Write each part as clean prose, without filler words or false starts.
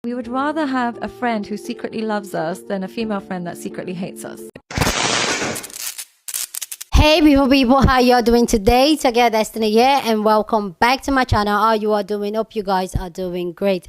We would rather have a friend who secretly loves us than a female friend that secretly hates us. Hey beautiful people, how y'all doing today? It's again Destiny here and welcome back to my channel. How you are doing? Hope you guys are doing great.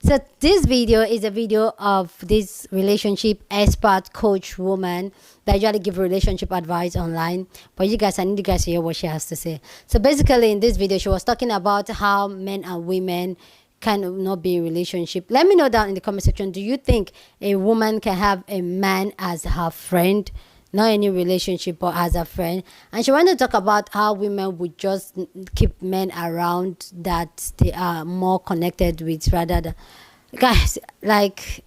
So this video is a video of this relationship expert coach woman that usually give relationship advice online, but I need you guys to hear what she has to say. So basically in this video she was talking about how men and women can not be in relationship. Let me know down in the comment section, do you think a woman can have a man as her friend? Not any relationship, but as a friend. And she wanted to talk about how women would just keep men around that they are more connected with, rather than guys, like,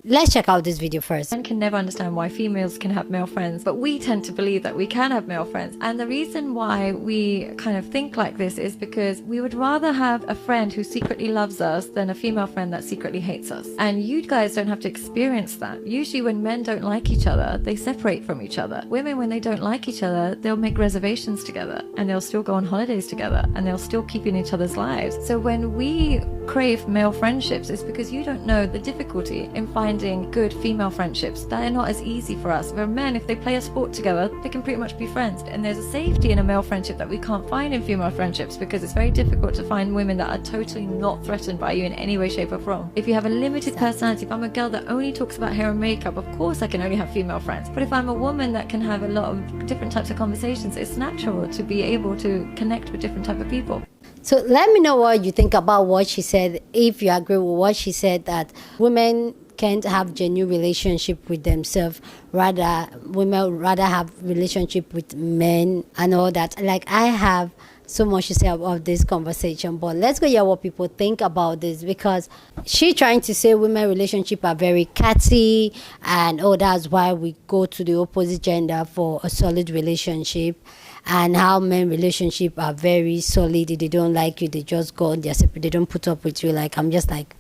let's check out this video first. Men can never understand why females can have male friends, but we tend to believe that we can have male friends. And the reason why we kind of think like this is because we would rather have a friend who secretly loves us than a female friend that secretly hates us. And you guys don't have to experience that. Usually when men don't like each other, they separate from each other. Women, when they don't like each other, they'll make reservations together and they'll still go on holidays together and they'll still keep in each other's lives. So when we crave male friendships, it's because you don't know the difficulty in finding good female friendships. That are not as easy for us. Where men, if they play a sport together, they can pretty much be friends. And there's a safety in a male friendship that we can't find in female friendships, because it's very difficult to find women that are totally not threatened by you in any way, shape or form. If you have a limited personality, if I'm a girl that only talks about hair and makeup, of course I can only have female friends. But if I'm a woman that can have a lot of different types of conversations, it's natural to be able to connect with different type of people. So let me know what you think about what she said, if you agree with what she said, that women can't have genuine relationship with themselves, rather women rather have relationship with men and all that. Like, I have so much to say about this conversation, but let's go hear what people think about this, because she trying to say women relationship are very catty and that's why we go to the opposite gender for a solid relationship, and how men relationship are very solid. If they don't like you, they just go on their separate, they don't put up with you. Like, I'm just like,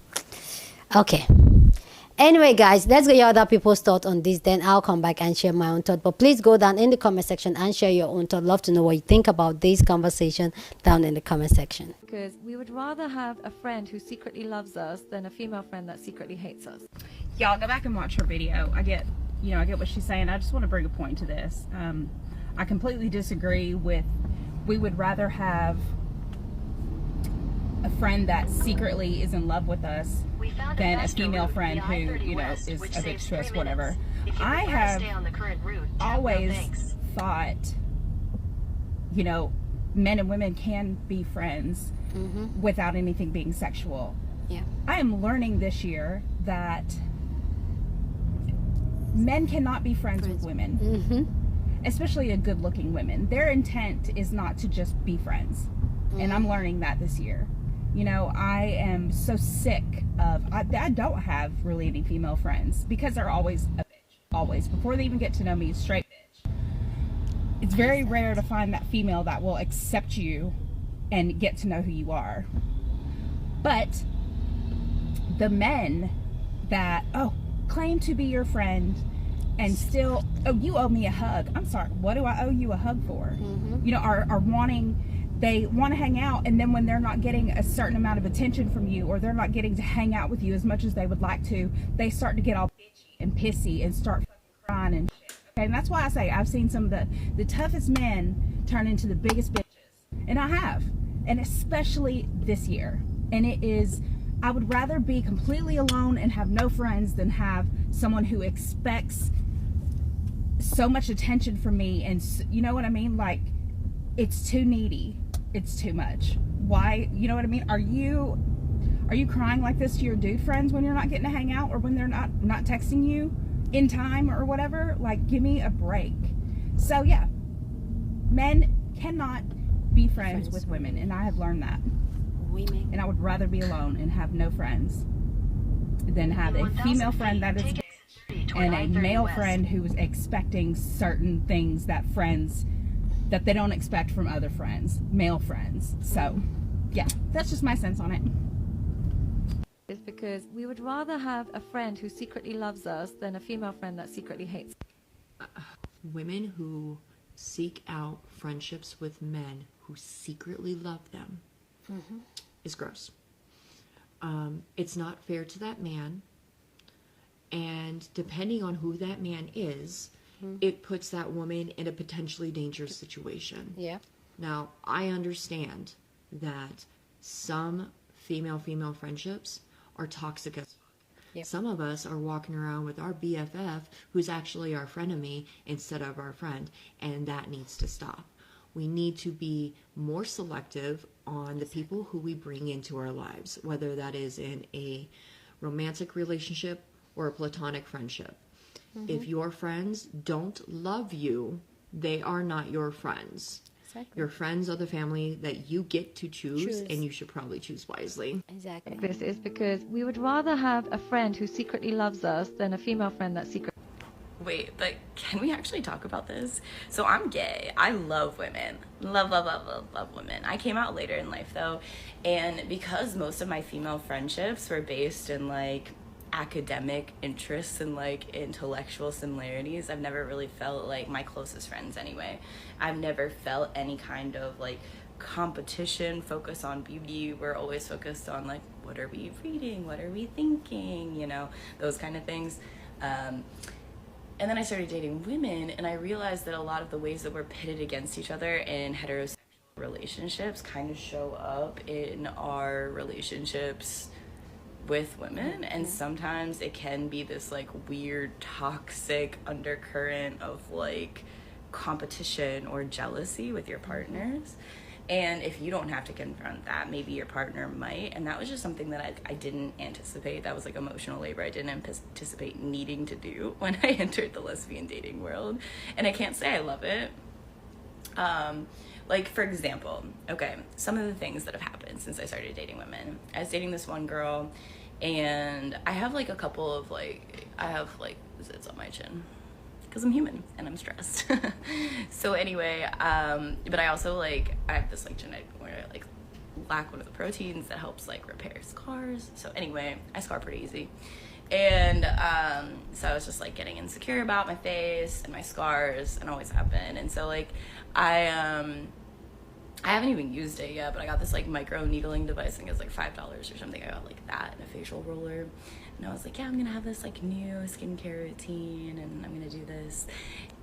okay. Anyway guys, let's get your other people's thoughts on this, then I'll come back and share my own thought. But please go down in the comment section and share your own thought. Love to know what you think about this conversation down in the comment section. Because we would rather have a friend who secretly loves us than a female friend that secretly hates us. Y'all go back and watch her video. I get what she's saying. I just want to bring a point to this. I completely disagree with, we would rather have a friend that secretly is in love with us than a female friend who, is a bitch to us, whatever. I have always thought, men and women can be friends without anything being sexual. Yeah. I am learning this year that men cannot be friends with women, especially a good-looking women. Their intent is not to just be friends, and I'm learning that this year. I am so sick of, I don't have really any female friends, because they're always a bitch. Always. Before they even get to know me, straight bitch. It's very rare to find that female that will accept you and get to know who you are. But the men that, claim to be your friend and still, you owe me a hug. I'm sorry, what do I owe you a hug for? Are wanting, they want to hang out, and then when they're not getting a certain amount of attention from you, or they're not getting to hang out with you as much as they would like to, they start to get all bitchy and pissy and start fucking crying and shit. Okay, and that's why I say I've seen some of the toughest men turn into the biggest bitches, and I have, and especially this year. And it is, I would rather be completely alone and have no friends than have someone who expects so much attention from me, and you know what I mean? Like, it's too needy. It's too much. Why? You know what I mean? Are you crying like this to your dude friends when you're not getting to hang out, or when they're not texting you in time or whatever? Like, give me a break. So yeah, men cannot be friends with women, and I have learned that. Women. And I would rather be alone and have no friends than have a female friend that is gay and a male friend who is expecting certain things that they don't expect from other friends, male friends. So yeah, that's just my sense on it. Is because we would rather have a friend who secretly loves us than a female friend that secretly hates us. Women who seek out friendships with men who secretly love them is gross. It's not fair to that man. And depending on who that man is, it puts that woman in a potentially dangerous situation. Yeah. Now, I understand that some female-female friendships are toxic as Yep. some of us are walking around with our BFF who's actually our frenemy instead of our friend, and that needs to stop. We need to be more selective on the people who we bring into our lives, whether that is in a romantic relationship or a platonic friendship. If your friends don't love you, they are not your friends. Exactly. Your friends are the family that you get to choose, and you should probably choose wisely. Exactly. This is because we would rather have a friend who secretly loves us than a female friend that secretly. Wait, but can we actually talk about this? So I'm gay. I love women. Love, love, love, love, love women. I came out later in life though, and because most of my female friendships were based in like academic interests and like intellectual similarities, I've never really felt like my closest friends anyway. I've never felt any kind of like competition, focus on beauty. We're always focused on like, what are we reading? What are we thinking? You know, those kind of things. And then I started dating women, and I realized that a lot of the ways that we're pitted against each other in heterosexual relationships kind of show up in our relationships with women. And sometimes it can be this like weird toxic undercurrent of like competition or jealousy with your partners. And if you don't have to confront that, maybe your partner might. And that was just something that I didn't anticipate. That was like emotional labor I didn't anticipate needing to do when I entered the lesbian dating world. And I can't say I love it. Like, for example, okay, some of the things that have happened since I started dating women. I was dating this one girl, and I have like a couple of like, I have like zits on my chin. Because I'm human and I'm stressed. So anyway, but I also like, I have this like genetic where I like lack one of the proteins that helps like repair scars. So anyway, I scar pretty easy. And so I was just like getting insecure about my face and my scars, and always have been. And so like I haven't even used it yet, but I got this like micro needling device. I think it's like $5 or something. I got like that and a facial roller. And I was like, yeah, I'm gonna have this like new skincare routine, and I'm gonna do this.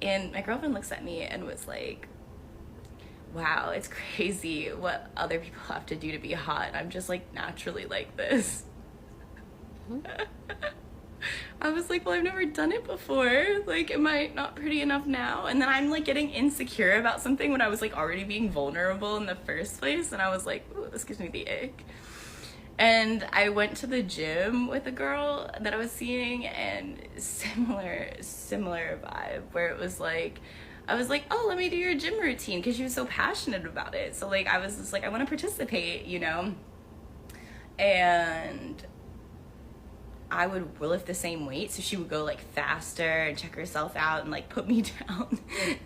And my girlfriend looks at me and was like, wow, it's crazy what other people have to do to be hot. I'm just like naturally like this. I was like, well, I've never done it before. Like, am I not pretty enough now? And then I'm like getting insecure about something when I was like already being vulnerable in the first place. And I was like, ooh, this gives me the ick. And I went to the gym with a girl that I was seeing, and similar vibe, where it was like, I was like, oh, let me do your gym routine, because she was so passionate about it. So like I was just like, I want to participate, you know. And I would lift the same weight, so she would go like faster and check herself out and like put me down.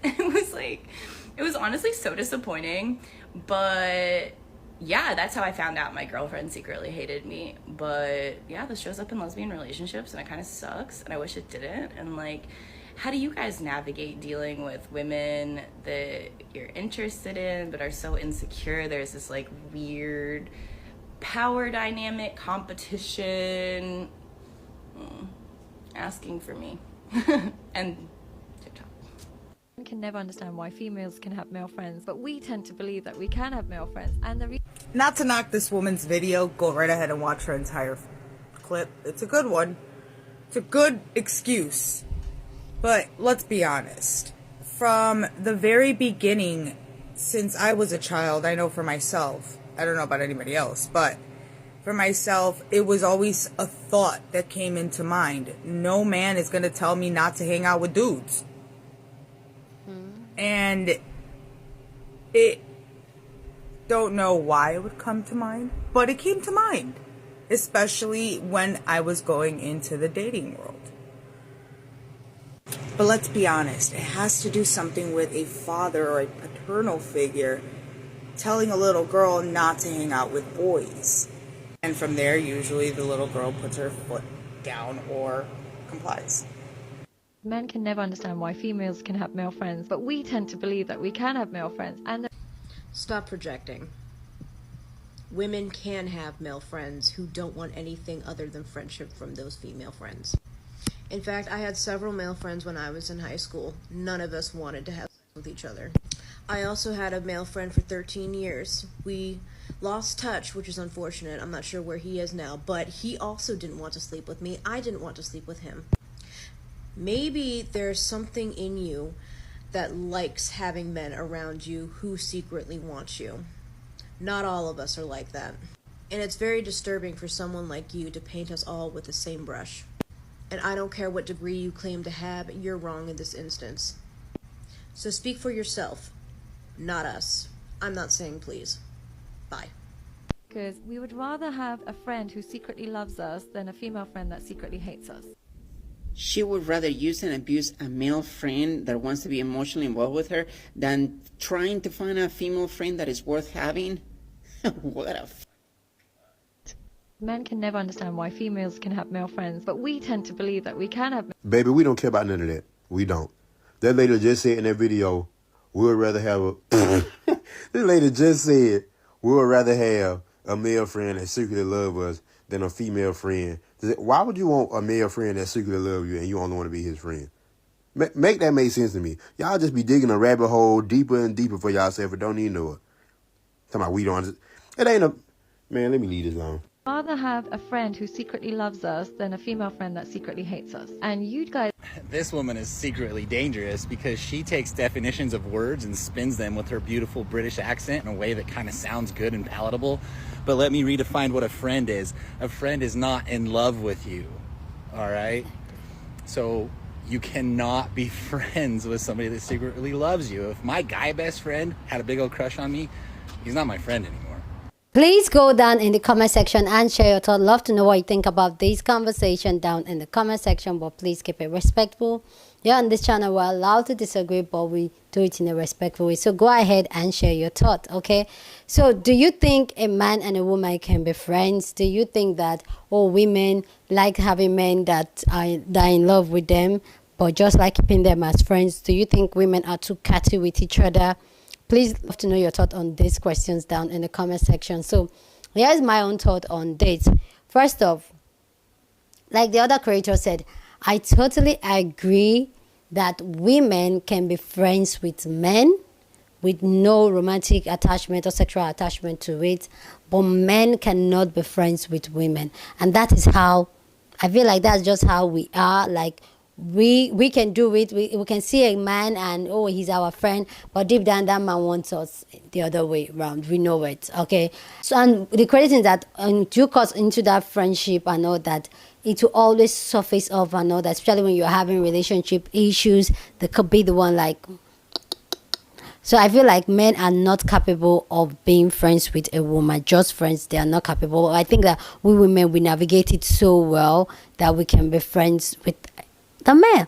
And it was honestly so disappointing. But yeah, that's how I found out my girlfriend secretly hated me. But yeah, this shows up in lesbian relationships, and it kind of sucks, and I wish it didn't. And like, how do you guys navigate dealing with women that you're interested in but are so insecure? There's this like weird power dynamic, competition, asking for me. And TikTok. I can never understand why females can have male friends, but we tend to believe that we can have male friends. And the Not to knock this woman's video, go right ahead and watch her entire clip. It's a good one. It's a good excuse. But let's be honest. From the very beginning, since I was a child, I know for myself, I don't know about anybody else, but for myself, it was always a thought that came into mind. No man is going to tell me not to hang out with dudes. And it, don't know why it would come to mind, but it came to mind, especially when I was going into the dating world. But let's be honest, it has to do something with a father or a paternal figure telling a little girl not to hang out with boys. And from there, usually the little girl puts her foot down or complies. men can never understand why females can have male friends, but we tend to believe that we can have male friends. And Stop projecting. Women can have male friends who don't want anything other than friendship from those female friends. In fact, I had several male friends when I was in high school. None of us wanted to have sex with each other. I also had a male friend for 13 years. We lost touch, which is unfortunate. I'm not sure where he is now, but he also didn't want to sleep with me. I didn't want to sleep with him. Maybe there's something in you that likes having men around you who secretly want you. Not all of us are like that. And it's very disturbing for someone like you to paint us all with the same brush. And I don't care what degree you claim to have, you're wrong in this instance. So speak for yourself, not us. I'm not saying please. Bye. Because we would rather have a friend who secretly loves us than a female friend that secretly hates us. She would rather use and abuse a male friend that wants to be emotionally involved with her than trying to find a female friend that is worth having. What a Men can never understand why females can have male friends, but we tend to believe that we can have. Baby, we don't care about none of that. We don't. That lady just said in that video, we would rather have a... This lady just said, we would rather have a male friend that secretly loves us than a female friend. Why would you want a male friend that secretly loves you and you only want to be his friend? Make that make sense to me. Y'all just be digging a rabbit hole deeper and deeper for yourself and don't even know it. Talking about we don't... It ain't a... Man, let me leave this alone. Rather have a friend who secretly loves us than a female friend that secretly hates us. And you guys... This woman is secretly dangerous because she takes definitions of words and spins them with her beautiful British accent in a way that kind of sounds good and palatable. But let me redefine what a friend is. A friend is not in love with you, all right? So you cannot be friends with somebody that secretly loves you. If my guy best friend had a big old crush on me, he's not my friend anymore. Please go down in the comment section and share your thoughts. Love to know what you think about this conversation down in the comment section, but please keep it respectful. Here on this channel, we're allowed to disagree, but we do it in a respectful way. So go ahead and share your thoughts, okay? So do you think a man and a woman can be friends? Do you think that all women like having men that are in love with them, but just like keeping them as friends? Do you think women are too catty with each other? Please love to know your thought on these questions down in the comment section. So here's my own thought on dates. First off, like the other creator said, I totally agree that women can be friends with men with no romantic attachment or sexual attachment to it, but men cannot be friends with women. And that is how, I feel like that's just how we are. Like, we can do it. We can see a man and, oh, he's our friend, but deep down that man wants us the other way around. We know it, okay? So, and the crazy thing is that you cause into that friendship and all that, it will always surface off and all that, especially when you're having relationship issues. They could be the one like... So I feel like men are not capable of being friends with a woman. Just friends, they are not capable. I think that we women, we navigate it so well that we can be friends with the male.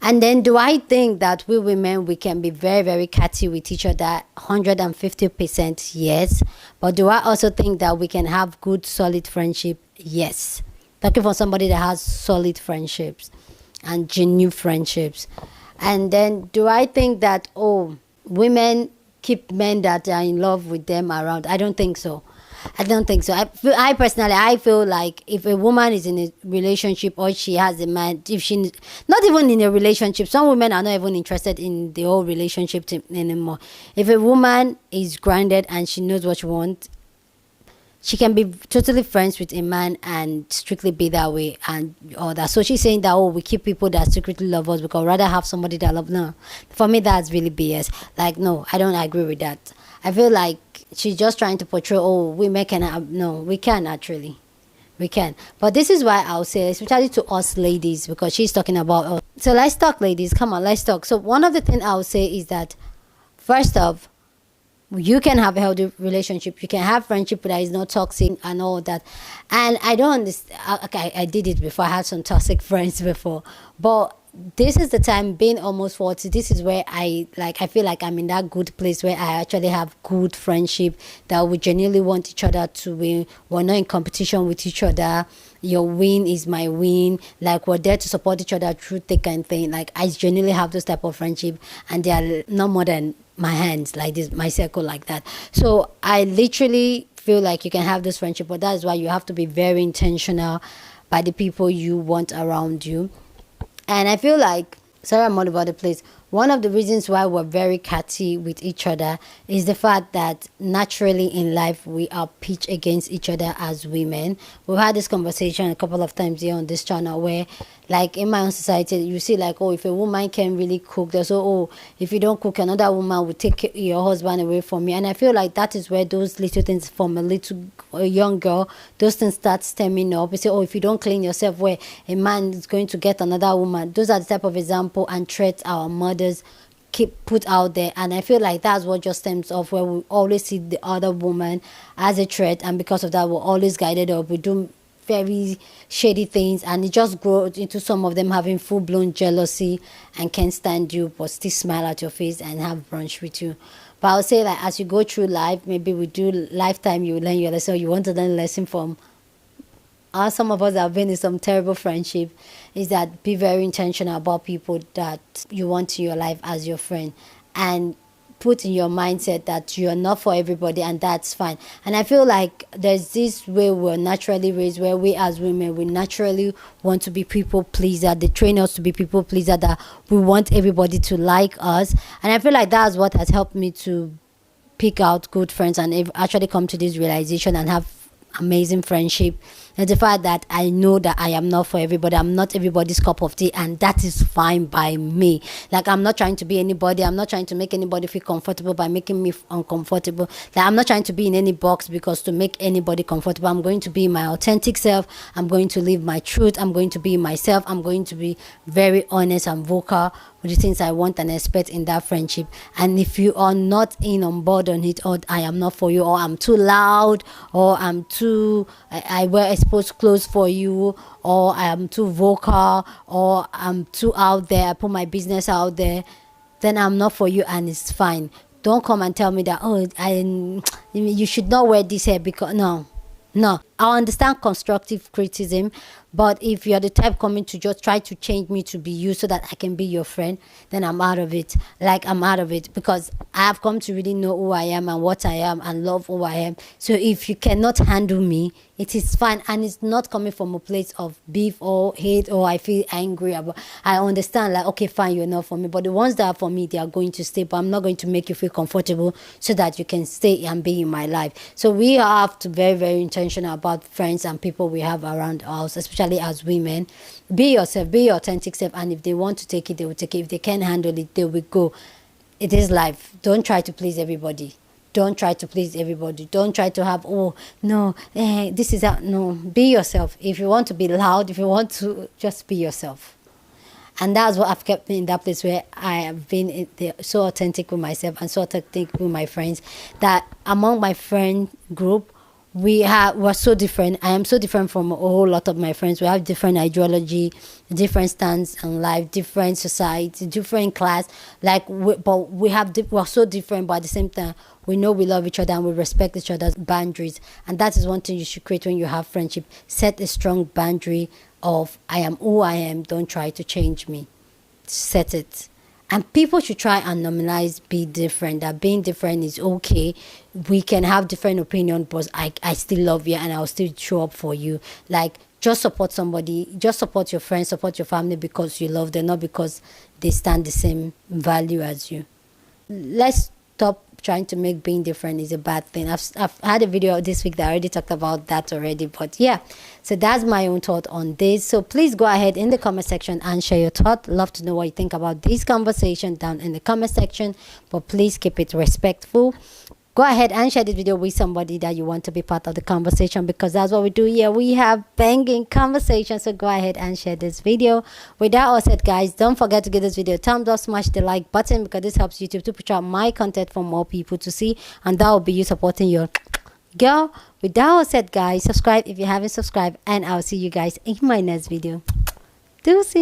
And then do I think that we women, we can be very, very catty with each other? 150% yes. But do I also think that we can have good, solid friendship? Yes. Looking for somebody that has solid friendships and genuine friendships. And then do I think that, oh, women keep men that are in love with them around? I don't think so. I don't think so. I personally, I feel like if a woman is in a relationship or she has a man, if she, not even in a relationship, some women are not even interested in the whole relationship anymore. If a woman is grounded and she knows what she wants, she can be totally friends with a man and strictly be that way and all that. So she's saying that, oh, we keep people that secretly love us because rather have somebody that love. No, for me, that's really BS. Like, no, I don't agree with that. I feel like she's just trying to portray, oh, women can have, no, we can actually. We can. But this is why I'll say, especially to us ladies, because she's talking about, oh. So let's talk, ladies. Come on, let's talk. So one of the things I'll say is that, first off, you can have a healthy relationship. You can have friendship that is not toxic and all that. And I don't understand. Okay, I did it before. I had some toxic friends before. But this is the time, being almost 40, this is where I feel like I'm in that good place where I actually have good friendship, that we genuinely want each other to win. We're not in competition with each other. Your win is my win. Like, we're there to support each other through thick and thin. Like, I genuinely have those type of friendship, and they are no more than my hands, like this, my circle, like that. So I literally feel like you can have this friendship, but that is why you have to be very intentional by the people you want around you. And I feel like, sorry I'm all over the place, one of the reasons why we're very catty with each other is the fact that naturally in life we are pitched against each other as women. We've had this conversation a couple of times here on this channel where, like, in my own society, you see, like, oh, if a woman can really cook, there's oh, if you don't cook, another woman will take your husband away from you. And I feel like that is where those little things from a young girl, those things start stemming up. You say, oh, if you don't clean yourself, where a man is going to get another woman. Those are the type of example and threats our mothers keep put out there, and I feel like that's what just stems off, where we always see the other woman as a threat, and because of that we're always guided up. We do very shady things, and it just grows into some of them having full-blown jealousy and can't stand you but still smile at your face and have brunch with you. But I would say, like, as you go through life, maybe we do lifetime, you learn your lesson. You want to learn a lesson from some of us have been in some terrible friendship, is that be very intentional about people that you want in your life as your friend, and put in your mindset that you're not for everybody, and that's fine. And I feel like there's this way we're naturally raised, where we as women, we naturally want to be people pleaser. They train us to be people pleaser, that we want everybody to like us. And I feel like that's what has helped me to pick out good friends and actually come to this realization and have amazing friendship. And the fact that I know that I am not for everybody, I'm not everybody's cup of tea, and that is fine by me. Like, I'm not trying to be anybody, I'm not trying to make anybody feel comfortable by making me uncomfortable. Like, I'm not trying to be in any box because to make anybody comfortable. I'm going to be my authentic self, I'm going to live my truth, I'm going to be myself, I'm going to be very honest and vocal with the things I want and expect in that friendship. And if you are not in on board on it, or I am not for you, or I'm too loud, or I'm too I wear exposed clothes for you, or I am too vocal, or I'm too out there, I put my business out there, then I'm not for you, and it's fine. Don't come and tell me that, oh, you should not wear this hair, because no. I understand constructive criticism, but if you're the type coming to just try to change me to be you so that I can be your friend, then I'm out of it. Like, I'm out of it, because I have come to really know who I am and what I am and love who I am. So if you cannot handle me, it is fine, and it's not coming from a place of beef or hate or I feel angry about. I understand, like, okay, fine, you're not for me, but the ones that are for me, they are going to stay, but I'm not going to make you feel comfortable so that you can stay and be in my life. So we have to be very, very intentional about friends and people we have around us, especially as women. Be yourself, be your authentic self, and if they want to take it, they will take it. If they can't handle it, they will go. It is life. Don't try to please everybody. Don't try to please everybody. Don't try to have, oh, no, this is that. No, be yourself. If you want to be loud, if you want to, just be yourself. And that's what I've kept me in that place where I have been so authentic with myself and so authentic with my friends, that among my friend group, we're so different. I am so different from a whole lot of my friends. We have different ideology, different stance on life, different society, different class. Like, we're so different, but at the same time, we know we love each other and we respect each other's boundaries. And that is one thing you should create when you have friendship. Set a strong boundary of, I am who I am. Don't try to change me. Set it. And people should try and normalize be different, that being different is okay. We can have different opinions, but I still love you and I'll still show up for you. Like, just support somebody, just support your friends, support your family because you love them, not because they stand the same value as you. Let's stop trying to make being different is a bad thing. I've had a video this week that I already talked about that already, but yeah, so that's my own thought on this. So please go ahead in the comment section and share your thought. Love to know what you think about this conversation down in the comment section, but please keep it respectful. Go ahead and share this video with somebody that you want to be part of the conversation, because that's what we do here. We have banging conversations. So go ahead and share this video. With that all said, guys, don't forget to give this video a thumbs up, smash the like button, because this helps YouTube to push out my content for more people to see, and that will be you supporting your girl. With that all said, guys, subscribe if you haven't subscribed, and I'll see you guys in my next video. Deuces.